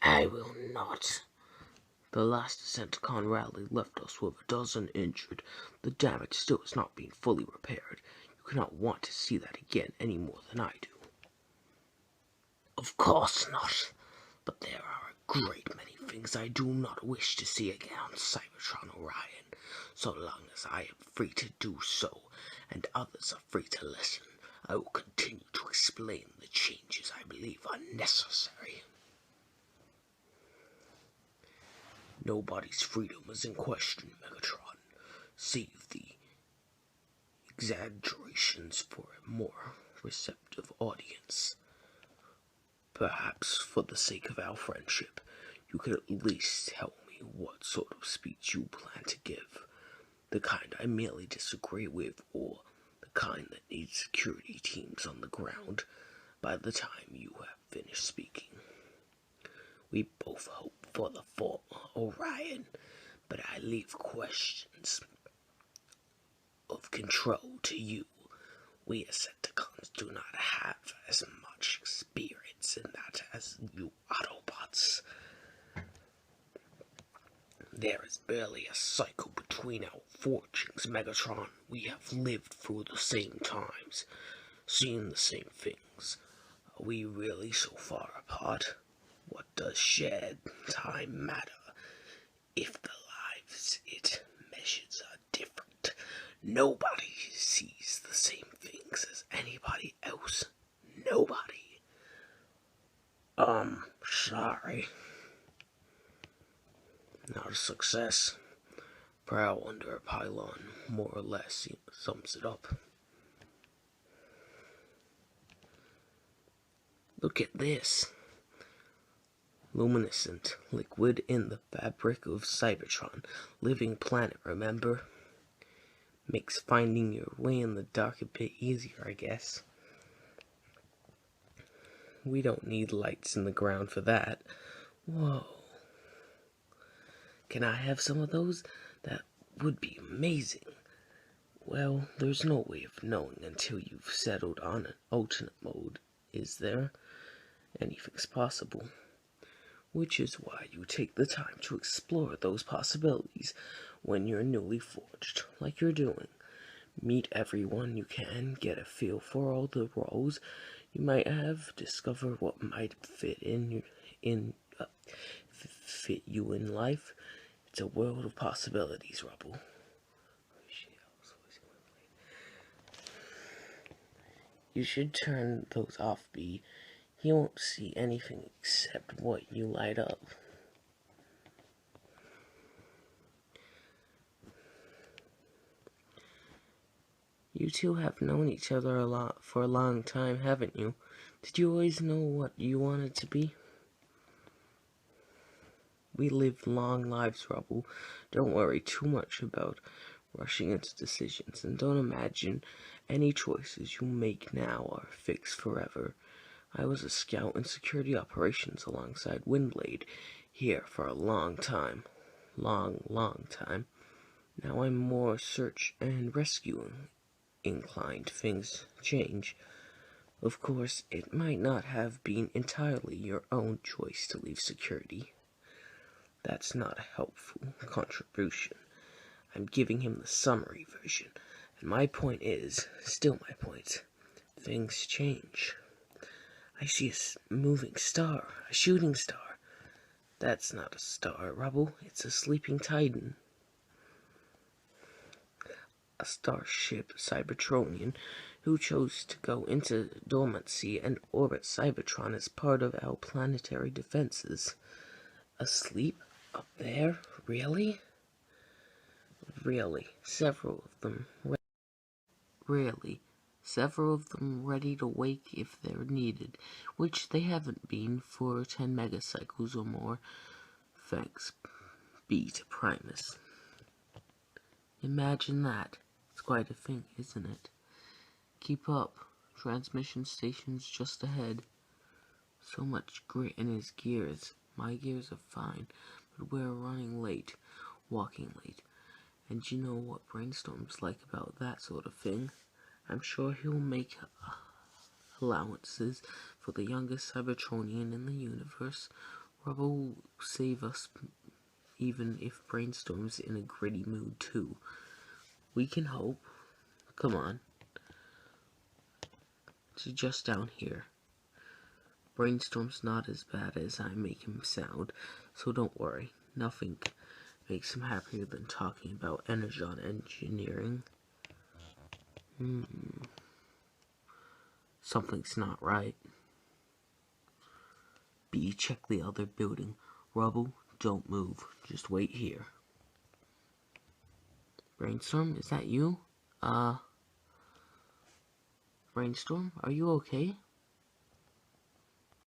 I will not. The last Decepticon rally left us with a dozen injured. The damage still is not being fully repaired. You cannot want to see that again any more than I do. Of course not. But there are a great many things I do not wish to see again on Cybertron Orion. So long as I am free to do so, and others are free to listen, I will continue to explain the changes I believe are necessary. Nobody's freedom is in question, Megatron, save the exaggerations for a more receptive audience. Perhaps for the sake of our friendship, you could at least tell me what sort of speech you plan to give. The kind I merely disagree with, or the kind that needs security teams on the ground by the time you have finished speaking. We both hope for the former, Orion, but I leave questions of control to you. We Decepticons do not have as much experience in that as you Autobots. There is barely a cycle between our fortunes, Megatron. We have lived through the same times, seen the same things. Are we really so far apart? What does shared time matter if the lives it measures are different? Nobody sees the same things as anybody else. Nobody. Sorry. Not a success. Prowl under a pylon, more or less, sums it up. Look at this. Luminescent liquid in the fabric of Cybertron. Living planet, remember? Makes finding your way in the dark a bit easier, I guess. We don't need lights in the ground for that. Whoa. Can I have some of those? That would be amazing. Well, there's no way of knowing until you've settled on an alternate mode, is there? Anything's possible. Which is why you take the time to explore those possibilities when you're newly forged, like you're doing. Meet everyone you can, get a feel for all the roles you might have, discover what might fit you in life. It's a world of possibilities, Rubble. You should turn those off, B. He won't see anything except what you light up. You two have known each other for a long time, haven't you? Did you always know what you wanted to be? We live long lives, Rubble. Don't worry too much about rushing into decisions, and don't imagine any choices you make now are fixed forever. I was a scout in security operations alongside Windblade here for a long time. Long time. Now I'm more search and rescue inclined. Things change. Of course, it might not have been entirely your own choice to leave security. That's not a helpful contribution. I'm giving him the summary version, and my point is, still my point, things change. I see a moving star, a shooting star. That's not a star, Rubble, it's a sleeping titan. A starship Cybertronian who chose to go into dormancy and orbit Cybertron as part of our planetary defenses. Asleep up there? Really? Really. Several of them ready to wake if they're needed, which they haven't been for 10 megacycles or more. Thanks be to Primus. Imagine that. It's quite a thing, isn't it? Keep up. Transmission station's just ahead. So much grit in his gears. My gears are fine, but we're running late. Walking late. And you know what Brainstorm's like about that sort of thing. I'm sure he'll make allowances for the youngest Cybertronian in the universe. Rubble will save us even if Brainstorm's in a gritty mood too. We can hope. Come on. She's just down here. Brainstorm's not as bad as I make him sound, so don't worry. Nothing makes him happier than talking about Energon engineering. Something's not right. B, check the other building. Rubble, don't move. Just wait here. Brainstorm, is that you? Brainstorm, are you okay?